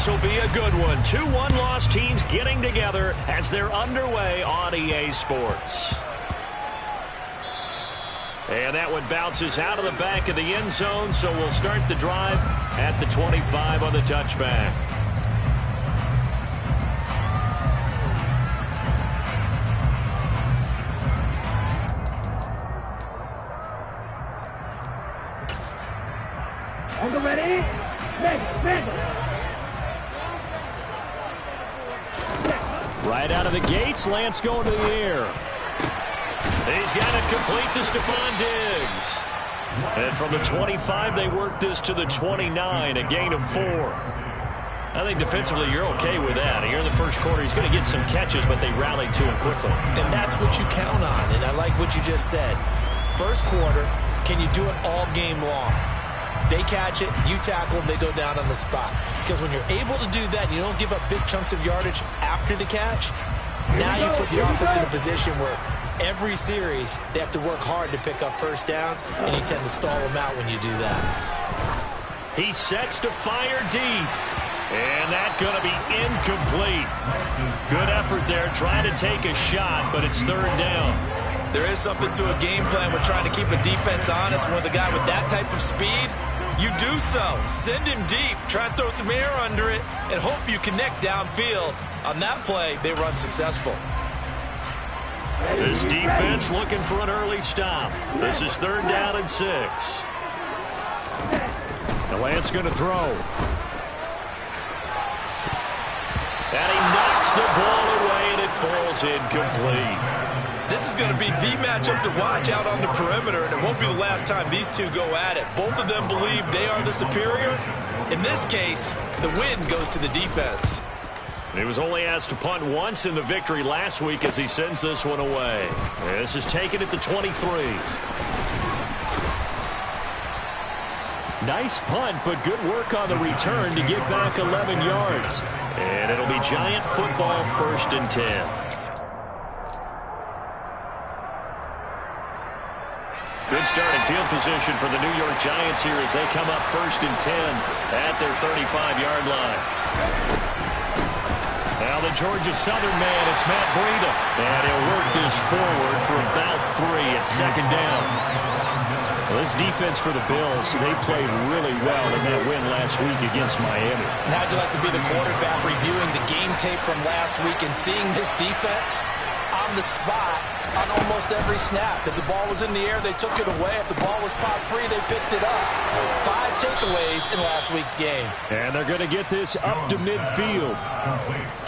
this will be a good one. 2 one-loss teams getting together as they're underway on EA Sports. And that one bounces out of the back of the end zone, so we'll start the drive at the 25 on the touchback. Ready? Right out of the gates, Lance going to the air. He's got it complete to Stephon Diggs. And from the 25, they work this to the 29, a gain of 4. I think defensively you're okay with that. Here in the first quarter, he's going to get some catches, but they rallied to him quickly. And that's what you count on, and I like what you just said. First quarter, can you do it all game long? They catch it, you tackle them, they go down on the spot. Because when you're able to do that, you don't give up big chunks of yardage after the catch, now you put the offense in a position where every series they have to work hard to pick up first downs, and you tend to stall them out when you do that. He sets to fire deep. And that's going to be incomplete. Good effort there trying to take a shot, but it's 3rd down. There is something to a game plan with trying to keep a defense honest. With a guy with that type of speed, you do so. Send him deep, try and throw some air under it, and hope you connect downfield. On that play, they run successful. This defense looking for an early stop. This is 3rd down and 6. The Lance going to throw. And he knocks the ball away, and it falls incomplete. This is going to be the matchup to watch out on the perimeter, and it won't be the last time these two go at it. Both of them believe they are the superior. In this case, the win goes to the defense. He was only asked to punt once in the victory last week as he sends this one away. This is taken at the 23. Nice punt, but good work on the return to get back 11 yards. And it'll be Giant football, 1st and 10. Good starting field position for the New York Giants here as they come up 1st and 10 at their 35-yard line. Now the Georgia Southern man, it's Matt Breida. And he'll work this forward for about 3 at 2nd down. Well, this defense for the Bills, they played really well in that win last week against Miami. And how'd you like to be the quarterback reviewing the game tape from last week and seeing this defense on the spot on almost every snap? If the ball was in the air, they took it away. If the ball was popped free, they picked it up. 5 takeaways in last week's game. And they're going to get this up to midfield.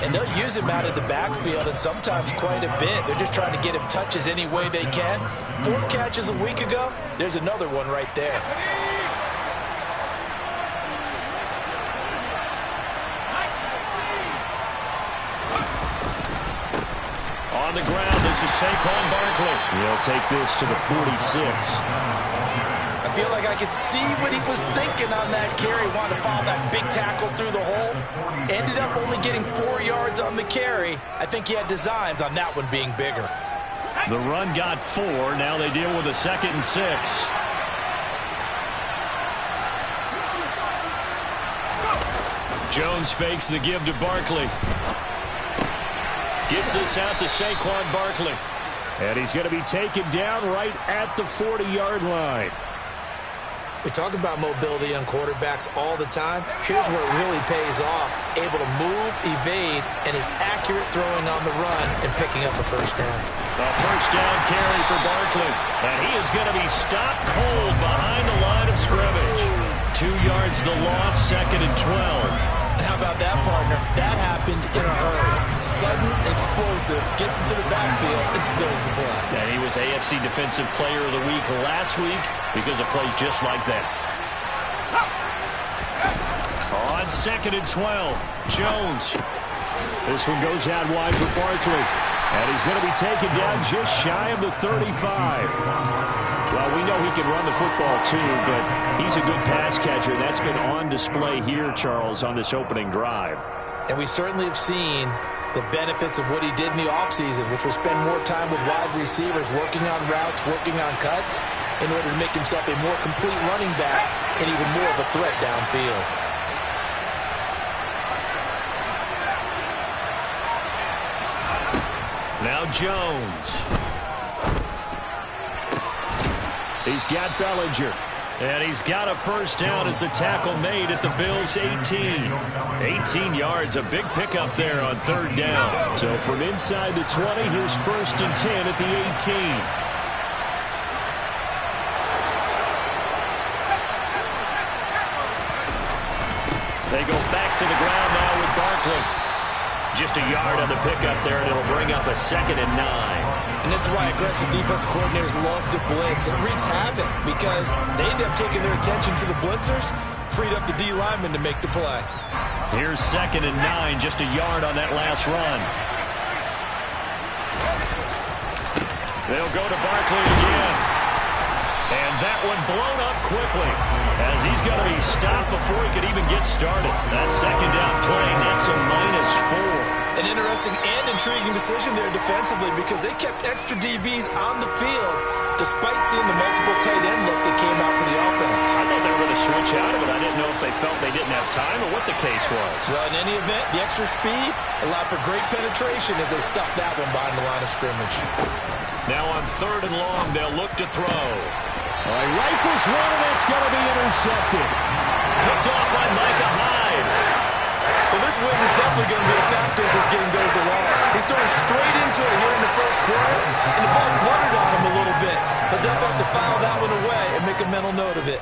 And they'll use him out of the backfield, and sometimes quite a bit. They're just trying to get him touches any way they can. 4 catches a week ago. There's another one right there. On the ground, this is Saquon Barkley. He'll take this to the 46. I feel like I could see what he was thinking on that carry. Wanted to follow that big tackle through the hole. Ended up only getting 4 yards on the carry. I think he had designs on that one being bigger. The run got 4. Now they deal with a 2nd and 6. Jones fakes the give to Barkley. Gets this out to Saquon Barkley. And he's going to be taken down right at the 40-yard line. We talk about mobility on quarterbacks all the time. Here's where it really pays off. Able to move, evade, and is accurate throwing on the run and picking up a 1st down. A 1st down carry for Barkley. And he is going to be stopped cold behind the line of scrimmage. 2 yards the loss, 2nd and 12. How about that, partner? That happened in a hurry. Sudden, explosive, gets into the backfield, and spills the play. And he was AFC Defensive Player of the Week last week because of plays just like that. On 2nd and 12, Jones. This one goes out wide for Barkley. And he's going to be taken down just shy of the 35. Well, we know he can run the football too, but he's a good pass catcher. That's been on display here, Charles, on this opening drive. And we certainly have seen the benefits of what he did in the offseason, which was spend more time with wide receivers, working on routes, working on cuts, in order to make himself a more complete running back and even more of a threat downfield. Now Jones. He's got Bellinger. And he's got a first down as the tackle made at the Bills' 18. 18 yards, a big pickup there on third down. So from inside the 20, here's 1st and 10 at the 18. They go back to the ground now with Barkley. Just a yard on the pickup there, and it'll bring up a 2nd and 9. And this is why aggressive defensive coordinators love to blitz. It wreaks havoc because they end up taking their attention to the blitzers, freed up the D lineman to make the play. Here's 2nd and 9, just a yard on that last run. They'll go to Barkley again. And that one blown up quickly as he's going to be stopped before he could even get started. That 2nd down play, that's a -4. An interesting and intriguing decision there defensively because they kept extra DBs on the field despite seeing the multiple tight end look that came out for the offense. I thought they were going to switch out of it. I didn't know if they felt they didn't have time or what the case was. Well, in any event, the extra speed allowed for great penetration as they stuffed that one behind the line of scrimmage. Now on 3rd and long, they'll look to throw. All right, rifles one, and it's going to be intercepted. Picked off by Micah Hyde. Well, this wind is definitely going to be a factor as this game goes along. He's throwing straight into it here in the first quarter, and the ball fluttered on him a little bit. He'll definitely have to file that one away and make a mental note of it.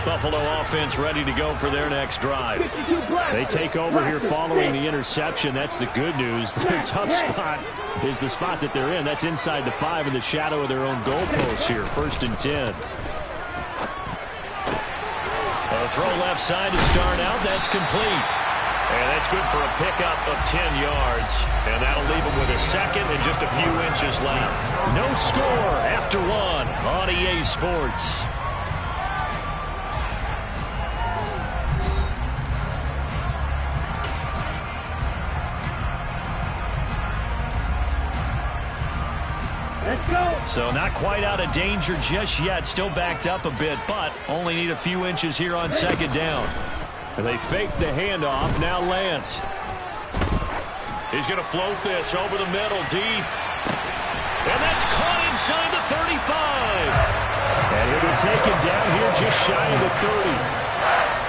Buffalo offense ready to go for their next drive. They take over here following the interception. That's the good news. Their tough spot is the spot that they're in. That's inside the 5 in the shadow of their own goalpost here. 1st and 10. A throw left side to start out. That's complete. And that's good for a pickup of 10 yards. And that'll leave them with a 2nd and just a few inches left. No score after 1 on EA Sports. So not quite out of danger just yet. Still backed up a bit, but only need a few inches here on 2nd down. And they fake the handoff. Now Lance. He's going to float this over the middle deep. And that's caught inside the 35. And he'll be taken down here just shy of the 30.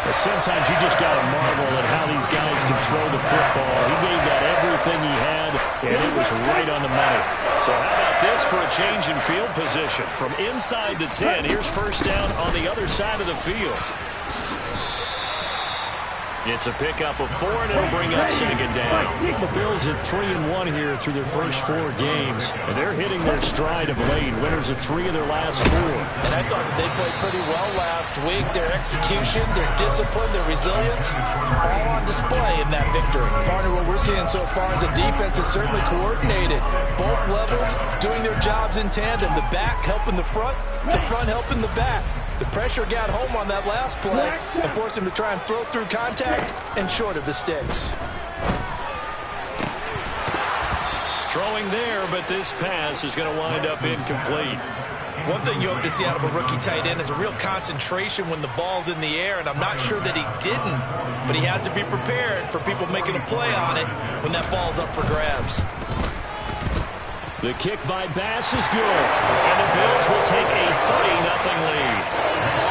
But sometimes you just got to marvel at how these guys can throw the football. He gave that everything he had, and it was right on the money. So how about this for a change in field position? From inside the 10, here's 1st down on the other side of the field. It's a pickup of 4, and it'll bring up 2nd down. The Bills at 3-1 here through their first 4 games. And they're hitting their stride of late. Winners of 3 of their last 4. And I thought that they played pretty well last week. Their execution, their discipline, their resilience, all on display in that victory. Partner, what we're seeing so far is a defense is certainly coordinated. Both levels doing their jobs in tandem. The back helping the front helping the back. The pressure got home on that last play and forced him to try and throw through contact and short of the sticks. Throwing there, but this pass is going to wind up incomplete. One thing you hope to see out of a rookie tight end is a real concentration when the ball's in the air, and I'm not sure that he didn't, but he has to be prepared for people making a play on it when that ball's up for grabs. The kick by Bass is good, and the Bills will take a 30-0 lead.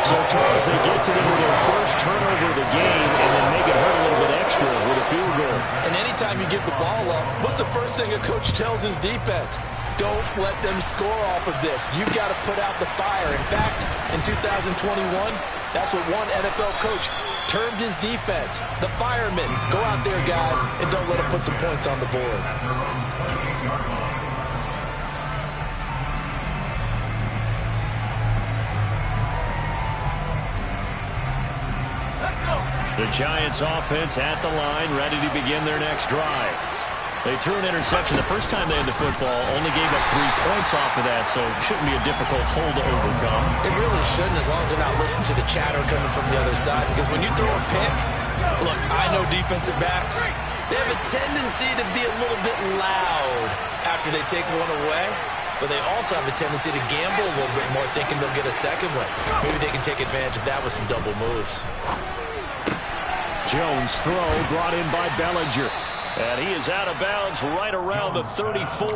So, Charles, they get to them with their first turnover of the game and then make it hurt a little bit extra with a field goal. And anytime you give the ball up, what's the first thing a coach tells his defense? Don't let them score off of this. You've got to put out the fire. In fact, in 2021, that's what one NFL coach termed his defense. The firemen. Go out there, guys, and don't let them put some points on the board. The Giants offense at the line, ready to begin their next drive. They threw an interception the first time they had the football, only gave up 3 points off of that, so it shouldn't be a difficult hole to overcome. It really shouldn't, as long as they're not listening to the chatter coming from the other side, because when you throw a pick, look, I know defensive backs, they have a tendency to be a little bit loud after they take one away, but they also have a tendency to gamble a little bit more, thinking they'll get a second one. Maybe they can take advantage of that with some double moves. Jones' throw brought in by Bellinger. And he is out of bounds right around the 34.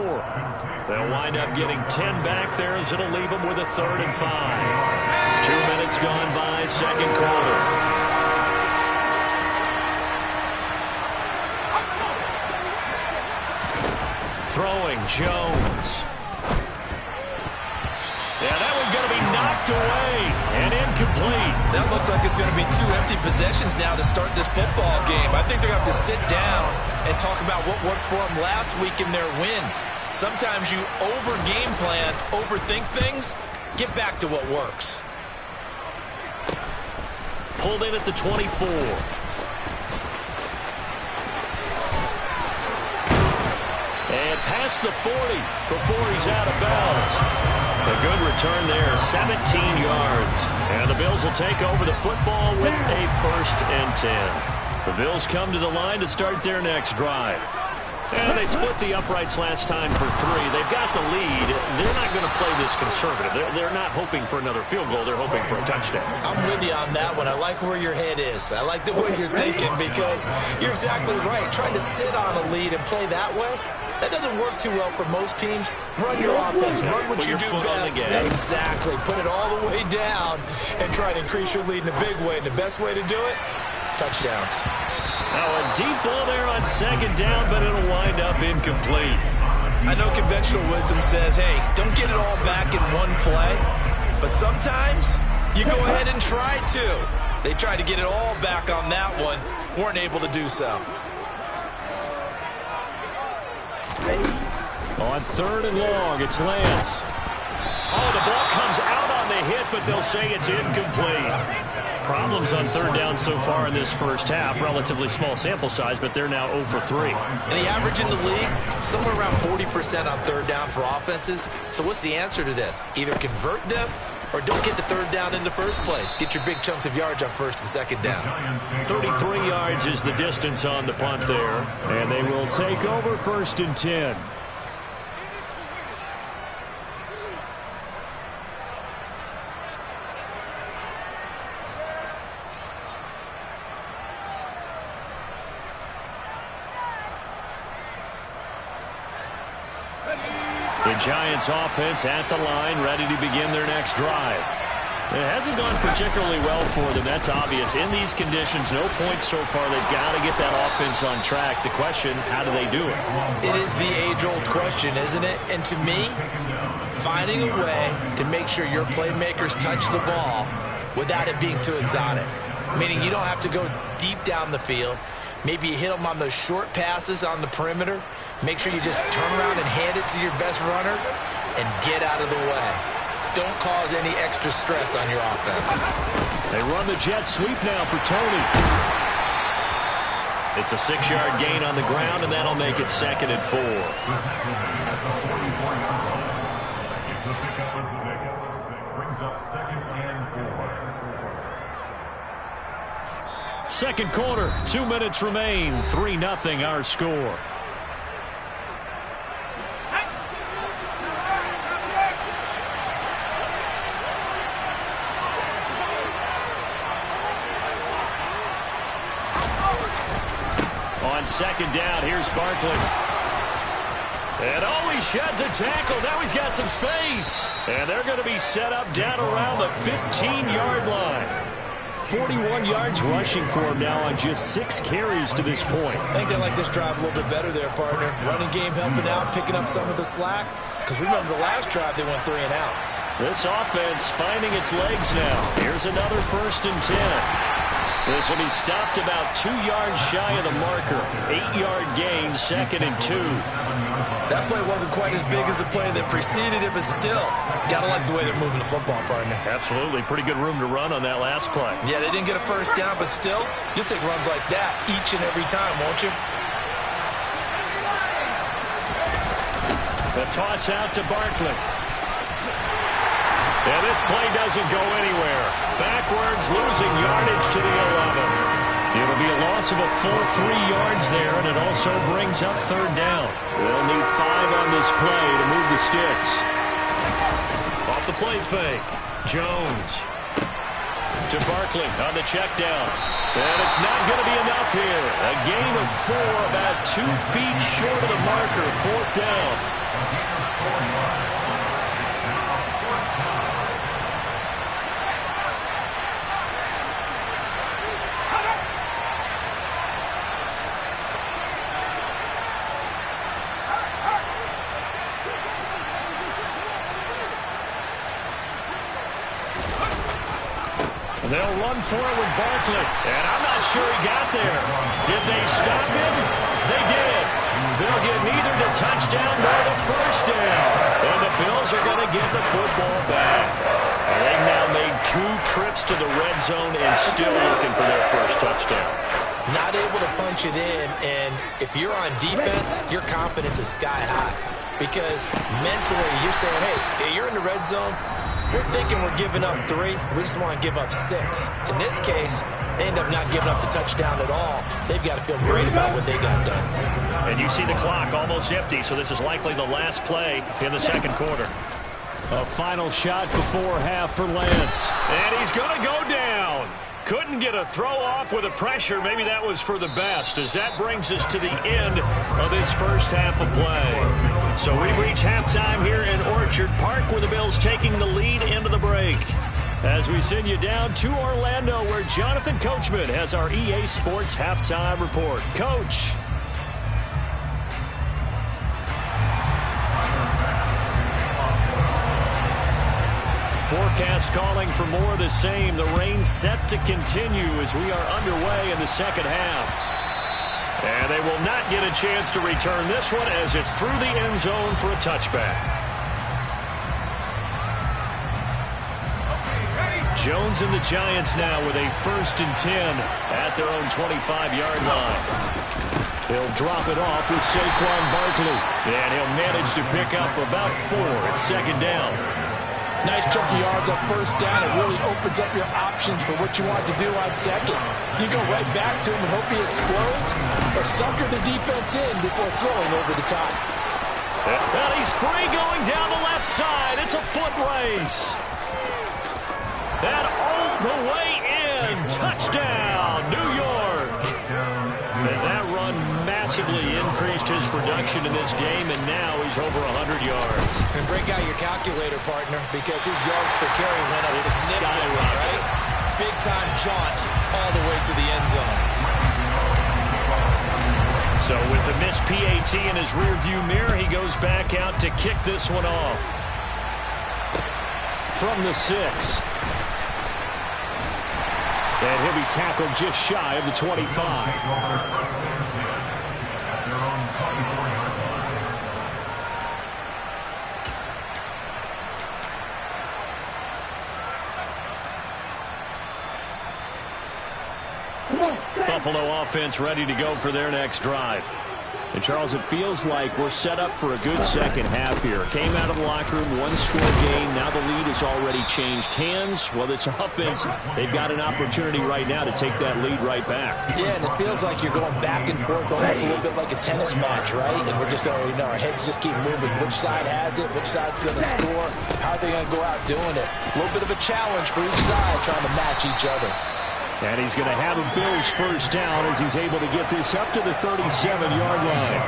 They'll wind up getting 10 back there as it'll leave them with a 3rd and 5. 2 minutes gone by, second quarter. Throwing Jones. Yeah, that one's going to be knocked away and incomplete. That looks like it's going to be 2 empty possessions now to start this football game. I think they're going to have to sit down and talk about what worked for them last week in their win. Sometimes you over-game plan, overthink things. Get back to what works. Pulled in at the 24. And past the 40 before he's out of bounds. A good return there, 17 yards. And the Bills will take over the football with a 1st and 10. The Bills come to the line to start their next drive. And they split the uprights last time for 3. They've got the lead. They're not going to play this conservative. They're not hoping for another field goal. They're hoping for a touchdown. I'm with you on that one. I like where your head is. I like the way you're thinking because you're exactly right. Trying to sit on a lead and play that way, that doesn't work too well for most teams. Run your offense. Run what you do best. Exactly. Put it all the way down and try to increase your lead in a big way. And the best way to do it, touchdowns. Now a deep ball there on 2nd down, but it'll wind up incomplete. I know conventional wisdom says, hey, don't get it all back in one play. But sometimes you go ahead and try to. They tried to get it all back on that one. Weren't able to do so. On 3rd and long, it's Lance. Oh, the ball comes out on the hit, but they'll say it's incomplete. Problems on 3rd down so far in this first half. Relatively small sample size, but they're now 0 for 3. And the average in the league, somewhere around 40% on 3rd down for offenses. So what's the answer to this? Either convert them or don't get the 3rd down in the first place. Get your big chunks of yards on 1st and 2nd down. 33 yards is the distance on the punt there. And they will take over 1st and 10. The Giants offense at the line, ready to begin their next drive. It hasn't gone particularly well for them. That's obvious. In these conditions, no points so far. They've got to get that offense on track. The question, how do they do it? It is the age-old question, isn't it? And to me, finding a way to make sure your playmakers touch the ball without it being too exotic. Meaning you don't have to go deep down the field. Maybe you hit them on those short passes on the perimeter. Make sure you just turn around and hand it to your best runner and get out of the way. Don't cause any extra stress on your offense. They run the jet sweep now for Tony. It's a 6-yard gain on the ground, and that'll make it 2nd and 4. It's the pickup of 6. Brings up 2nd and 4. Second quarter, 2 minutes remain. 3-0 our score. On 2nd down, here's Barkley. And oh, he sheds a tackle. Now he's got some space. And they're going to be set up down around the 15-yard line. 41 yards rushing for him now on just 6 carries to this point. I think they like this drive a little bit better there, partner. Running game helping out, picking up some of the slack. Because remember, the last drive they went 3 and out. This offense finding its legs now. Here's another 1st and 10. This will be stopped about 2 yards shy of the marker. 8-yard gain, 2nd and 2. That play wasn't quite as big as the play that preceded it, but still, gotta like the way they're moving the football, partner. Absolutely. Pretty good room to run on that last play. Yeah, they didn't get a 1st down, but still, you'll take runs like that each and every time, won't you? The toss out to Barkley. And this play doesn't go anywhere. Backwards, losing yardage to the 11. It'll be a loss of a full 3 yards there, and it also brings up 3rd down. They'll need 5 on this play to move the sticks. Off the play fake, Jones. To Barkley on the check down. And it's not going to be enough here. A gain of 4, about 2 feet short of the marker. 4th down. They'll run for it with Barkley. And I'm not sure he got there. Did they stop him? They did. They'll get neither the touchdown nor the first down. And the Bills are going to get the football back. And they've now made 2 trips to the red zone and still looking for their first touchdown. Not able to punch it in, and if you're on defense, your confidence is sky high. Because mentally, you're saying, hey, you're in the red zone. We're thinking we're giving up 3. We just want to give up 6. In this case, they end up not giving up the touchdown at all. They've got to feel great about what they got done. And you see the clock almost empty, so this is likely the last play in the second quarter. A final shot before half for Lance. And he's going to go down. Couldn't get a throw off with the pressure. Maybe that was for the best, as that brings us to the end of this first half of play. So we've reached halftime here in Orchard Park, with the Bills taking the lead into the break. As we send you down to Orlando, where Jonathan Coachman has our EA Sports halftime report. Coach. Forecast calling for more of the same. The rain set to continue as we are underway in the second half. And they will not get a chance to return this one, as it's through the end zone for a touchback. Jones and the Giants now with a 1st and 10 at their own 25-yard line. He'll drop it off with Saquon Barkley. And he'll manage to pick up about 4 at second down. Nice chunk of yards on 1st down. It really opens up your options for what you want to do on 2nd. You go right back to him and hope he explodes, or sucker the defense in before throwing over the top. Well, he's free going down the left side. It's a foot race. And all the way in. Touchdown, New York. And that run massively increased his production in this game, and now he's over 100 yards. And break out your calculator, partner, because his yards per carry went up significantly, right? Big-time jaunt all the way to the end zone. So with the missed PAT in his rearview mirror, he goes back out to kick this one off. From the 6. And he'll be tackled just shy of the 25. Buffalo offense ready to go for their next drive. And, Charles, it feels like we're set up for a good second half here. Came out of the locker room, 1-score game. Now the lead has already changed hands. Well, this offense, they've got an opportunity right now to take that lead right back. Yeah, and it feels like you're going back and forth, almost a little bit like a tennis match, right? And we're just, our heads just keep moving. Which side has it? Which side's going to score? How are they going to go out doing it? A little bit of a challenge for each side, trying to match each other. And he's going to have a Bills first down as he's able to get this up to the 37-yard line.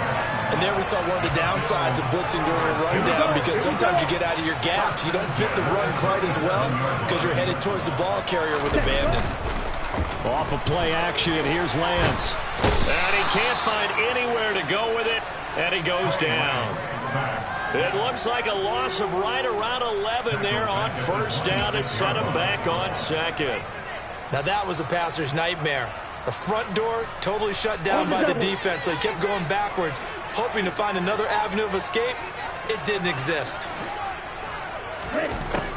And there we saw one of the downsides of blitzing during a rundown, because sometimes you get out of your gaps. You don't fit the run quite as well because you're headed towards the ball carrier with abandon. Off of play action, and here's Lance. And he can't find anywhere to go with it, and he goes down. It looks like a loss of right around 11 there on first down to set him back on 2nd. Now that was a passer's nightmare. The front door totally shut down by the defense, so he kept going backwards, hoping to find another avenue of escape. It didn't exist.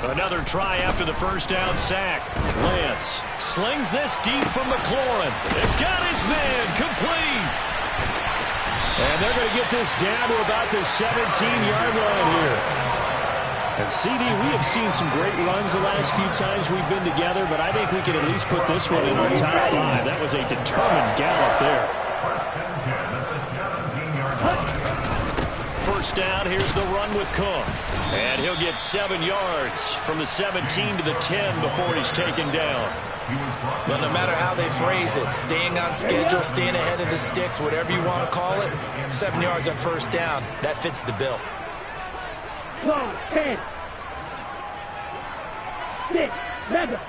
Another try after the first down sack. Lance slings this deep from McLaurin. They've got his man complete. And they're going to get this down to about the 17-yard line here. And, CD, we have seen some great runs the last few times we've been together, but I think we can at least put this one in our top 5. That was a determined gallop there. First down, here's the run with Cook. And he'll get 7 yards from the 17 to the 10 before he's taken down. Well, no matter how they phrase it, staying on schedule, staying ahead of the sticks, whatever you want to call it, 7 yards on first down, that fits the bill. 10, 6, 7.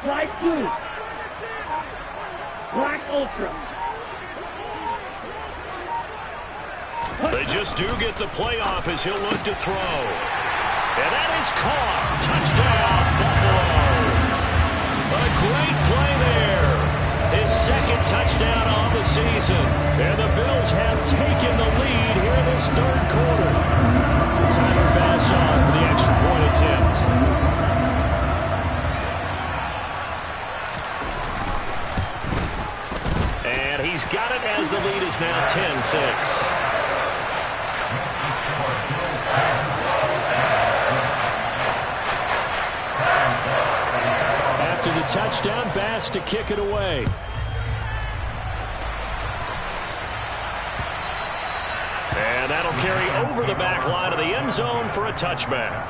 Slide 2. Black Ultra. They just do get the playoff as he'll look to throw. And that is caught. Touchdown, Buffalo. A great play there. His second touchdown on the season. And the Bills have taken the lead here in this third quarter. Tyler Bass on for the extra point attempt. And he's got it as the lead is now 10-6. After the touchdown, Bass to kick it away. And that'll carry over the back line of the end zone for a touchback.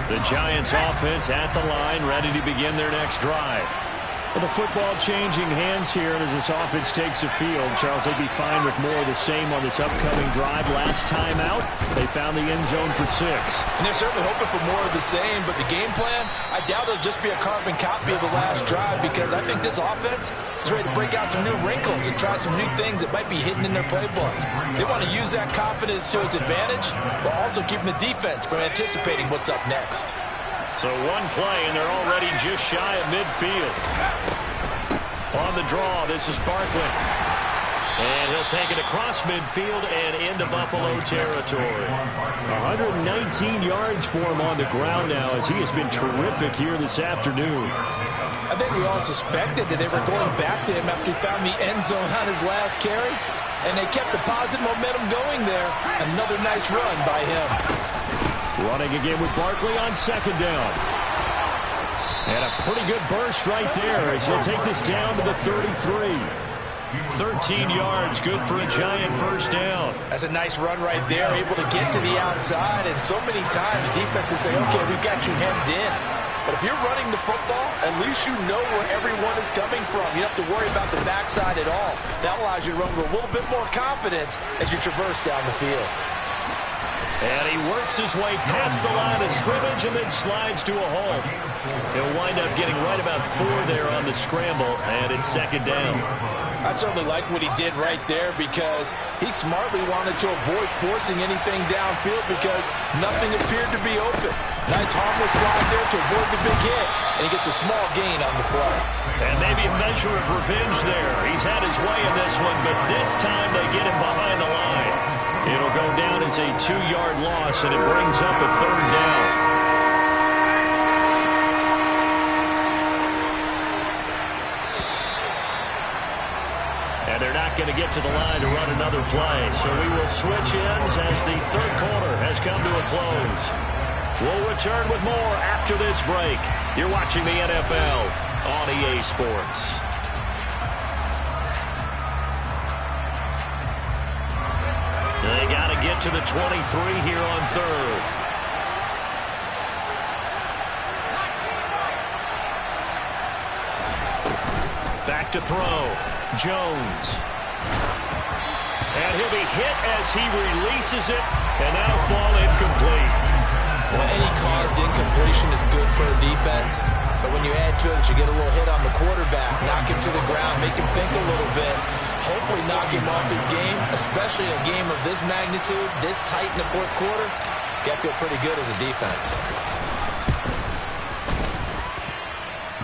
The Giants offense at the line, ready to begin their next drive. Well, the football changing hands here as this offense takes the field. Charles, they'd be fine with more of the same on this upcoming drive. Last time out, they found the end zone for 6. And they're certainly hoping for more of the same, but the game plan, I doubt it'll just be a carbon copy of the last drive because I think this offense is ready to break out some new wrinkles and try some new things that might be hidden in their playbook. They want to use that confidence to its advantage, but also keeping the defense from anticipating what's up next. So one play, and they're already just shy of midfield. On the draw, this is Barkley. And he'll take it across midfield and into Buffalo territory. 119 yards for him on the ground now as he has been terrific here this afternoon. I think we all suspected that they were going back to him after he found the end zone on his last carry. And they kept the positive momentum going there. Another nice run by him. Running again with Barkley on second down. And a pretty good burst right there as he'll take this down to the 33. 13 yards, good for a Giant first down. That's a nice run right there, able to get to the outside. And so many times defenses say, okay, we've got you hemmed in. But if you're running the football, at least you know where everyone is coming from. You don't have to worry about the backside at all. That allows you to run with a little bit more confidence as you traverse down the field. And he works his way past the line of scrimmage and then slides to a hole. He'll wind up getting right about 4 there on the scramble, and it's second down. I certainly like what he did right there because he smartly wanted to avoid forcing anything downfield because nothing appeared to be open. Nice harmless slide there to avoid the big hit, and he gets a small gain on the play. And maybe a measure of revenge there. He's had his way in this one, but this time they get him behind the line. It'll go down as a 2-yard loss, and it brings up a third down. And they're not going to get to the line to run another play. So we will switch ends as the third quarter has come to a close. We'll return with more after this break. You're watching the NFL on EA Sports. They got to get to the 23 here on third. Back to throw. Jones. And he'll be hit as he releases it, and that'll fall incomplete. Well, any caused incompletion is good for a defense. But when you add to it, you get a little hit on the quarterback, knock him to the ground, make him think a little bit, hopefully knock him off his game, especially in a game of this magnitude, this tight in the fourth quarter. Got to feel pretty good as a defense.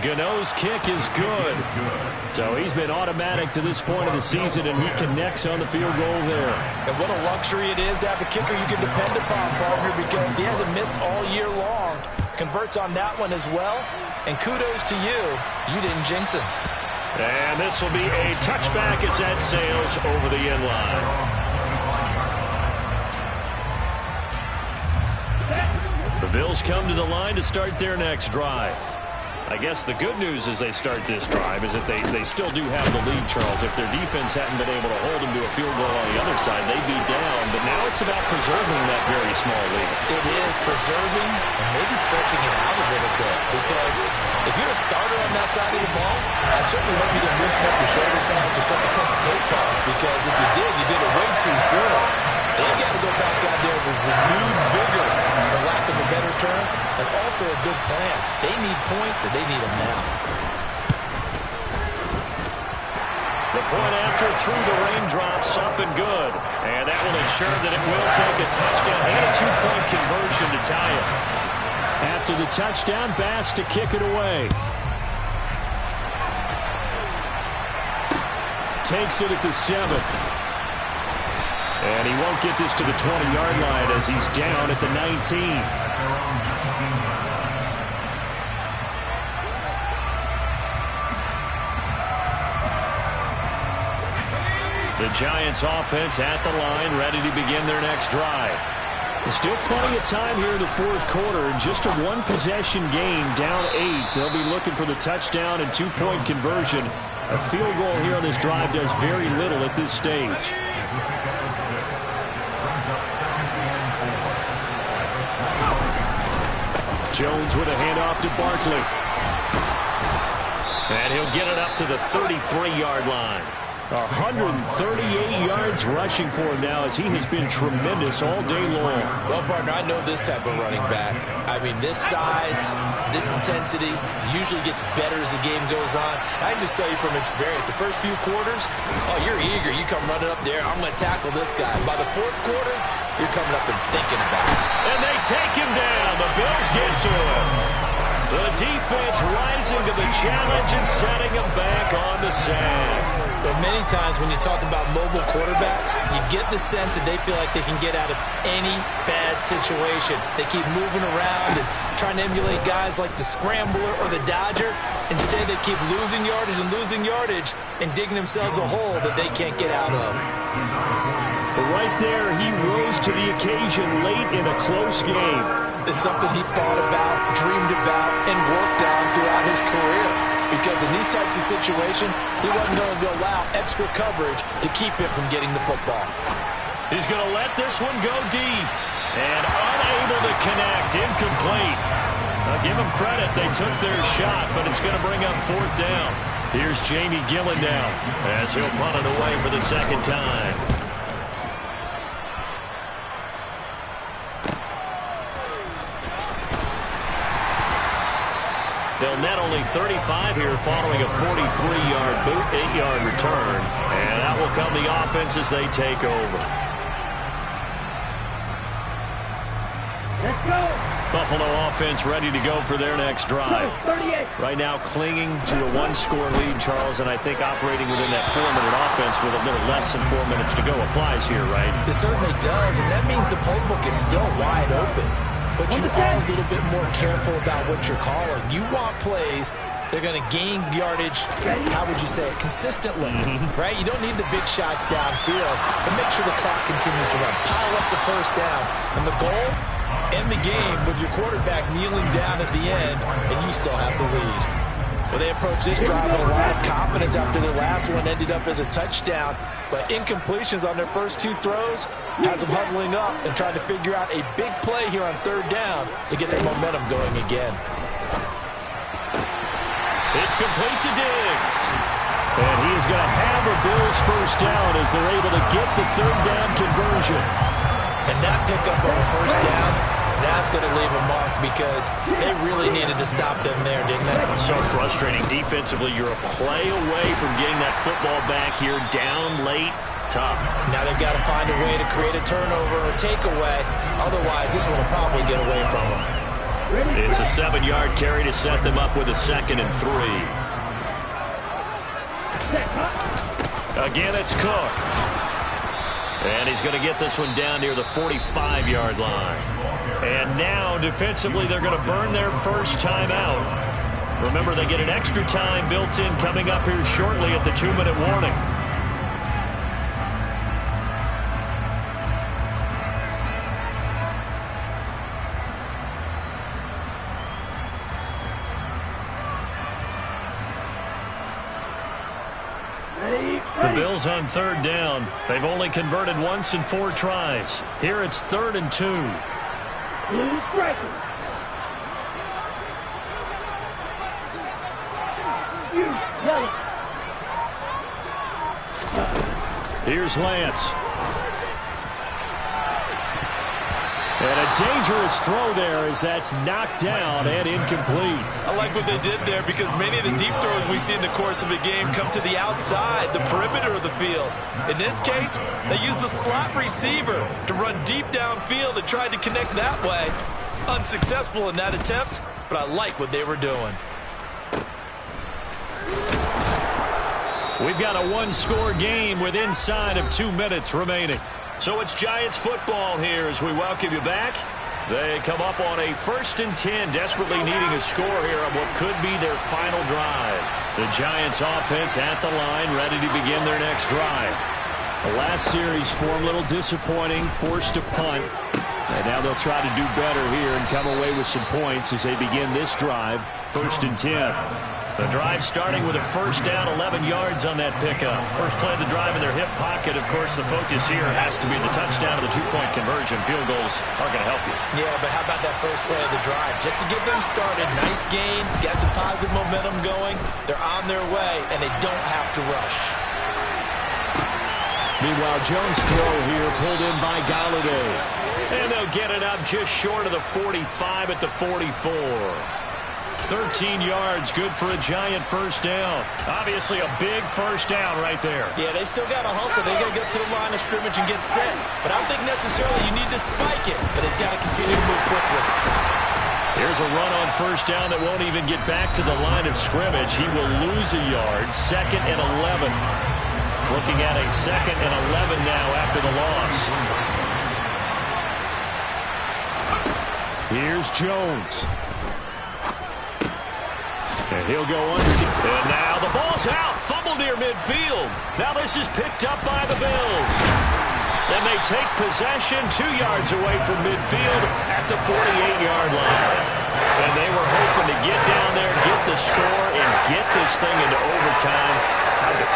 Gano's kick is good. So he's been automatic to this point of the season, and he connects on the field goal there. And what a luxury it is to have a kicker you can depend upon, partner, because he hasn't missed all year long. Converts on that one as well. And kudos to you. You didn't jinx him. And this will be a touchback as that sails over the end line. The Bills come to the line to start their next drive. I guess the good news as they start this drive is that they still do have the lead, Charles. If their defense hadn't been able to hold them to a field goal on the other side, they'd be down. But now it's about preserving that very small lead. It is preserving and maybe stretching it out a little bit, because if you're a starter on that side of the ball, I certainly hope you didn't loosen up your shoulder pads or start to cut the tape off, because if you did it way too soon. They got to go back out there with renewed vigor, for lack of a better term, and also a good plan. They need points, and they need them now. The point after through the raindrops, up and good. And that will ensure that it will take a touchdown and a two-point conversion to tie it. After the touchdown, Bass to kick it away. Takes it at the 7. And he won't get this to the 20-yard line as he's down at the 19. The Giants offense at the line, ready to begin their next drive. There's still plenty of time here in the fourth quarter. Just a one-possession game, down 8. They'll be looking for the touchdown and two-point conversion. A field goal here on this drive does very little at this stage. Jones with a handoff to Barkley. And he'll get it up to the 33-yard line. 138 yards rushing for him now, as he has been tremendous all day long. Well, partner, I know this type of running back. I mean, this size, this intensity usually gets better as the game goes on. I just tell you from experience, the first few quarters, oh, you're eager. You come running up there, I'm going to tackle this guy. By the fourth quarter, you're coming up and thinking about it. And they take him down. The Bills get to him. The defense rising to the challenge and setting him back on the sand. But many times when you talk about mobile quarterbacks, you get the sense that they feel like they can get out of any bad situation. They keep moving around and trying to emulate guys like the Scrambler or the Dodger. Instead, they keep losing yardage and digging themselves a hole that they can't get out of. But right there, he rose to the occasion late in a close game. It's something he thought about, dreamed about, and worked on throughout his career. Because in these types of situations, he wasn't going to allow extra coverage to keep him from getting the football. He's going to let this one go deep. And unable to connect, incomplete. I'll give him credit, they took their shot, but it's going to bring up fourth down. Here's Jamie Gillen now, as he'll punt it away for the second time. They'll net only 35 here following a 43-yard boot, 8-yard return. And that will come the offense as they take over. Let's go. Buffalo offense ready to go for their next drive. 38. Right now clinging to a one-score lead, Charles, and I think operating within that 4-minute offense with a little less than 4 minutes to go applies here, right? It certainly does, and that means the playbook is still wide open. But you are a little bit more careful about what you're calling. You want plays they're going to gain yardage, how would you say it, consistently, right? You don't need the big shots downfield, but make sure the clock continues to run. Pile up the first downs. And the goal, end the game with your quarterback kneeling down at the end, and you still have the lead. Well, they approach this drive with a lot of confidence after their last one ended up as a touchdown. But incompletions on their first two throws has them huddling up and trying to figure out a big play here on third down to get their momentum going again. It's complete to Diggs. And he is going to have a Bills first down as they're able to get the third down conversion. And that pickup of a first down, that's going to leave a mark because they really needed to stop them there, didn't they? So frustrating. Defensively, you're a play away from getting that football back here, down late. Tough. Now they've got to find a way to create a turnover or takeaway. Otherwise, this one will probably get away from them. It's a 7-yard carry to set them up with a 2nd and 3. Again, it's Cook. And he's going to get this one down near the 45-yard line. And now, defensively, they're going to burn their first time out. Remember, they get an extra time built in coming up here shortly at the 2-minute warning. The Bills on third down. They've only converted once in 4 tries. Here it's 3rd and 2. Blue striker. Yellow. Here's Lance. And a dangerous throw there as that's knocked down and incomplete. I like what they did there because many of the deep throws we see in the course of a game come to the outside, the perimeter of the field. In this case, they used the slot receiver to run deep downfield and tried to connect that way. Unsuccessful in that attempt, but I like what they were doing. We've got a 1-score game with inside of 2 minutes remaining. So it's Giants football here as we welcome you back. They come up on a 1st and 10, desperately needing a score here on what could be their final drive. The Giants offense at the line, ready to begin their next drive. The last series for them, a little disappointing, forced to punt. And now they'll try to do better here and come away with some points as they begin this drive, 1st and 10. The drive starting with a 1st down, 11 yards on that pickup. First play of the drive in their hip pocket. Of course, the focus here has to be the touchdown of the 2-point conversion. Field goals are going to help you. Yeah, but how about that first play of the drive? Just to get them started, nice gain, get some positive momentum going. They're on their way, and they don't have to rush. Meanwhile, Jones' throw here pulled in by Galladay. And they'll get it up just short of the 45 at the 44. 13 yards, good for a Giant 1st down. Obviously a big 1st down right there. Yeah, they still got to hustle. They got to get up to the line of scrimmage and get set. But I don't think necessarily you need to spike it, but they've got to continue to move quickly. Here's a run on 1st down that won't even get back to the line of scrimmage. He will lose a yard, 2nd and 11. Looking at a 2nd and 11 now after the loss. Here's Jones. And he'll go underneath. And now the ball's out. Fumble near midfield. Now this is picked up by the Bills. And they take possession 2 yards away from midfield at the 48-yard line. And they were hoping to get down there, get the score, and get this thing into overtime.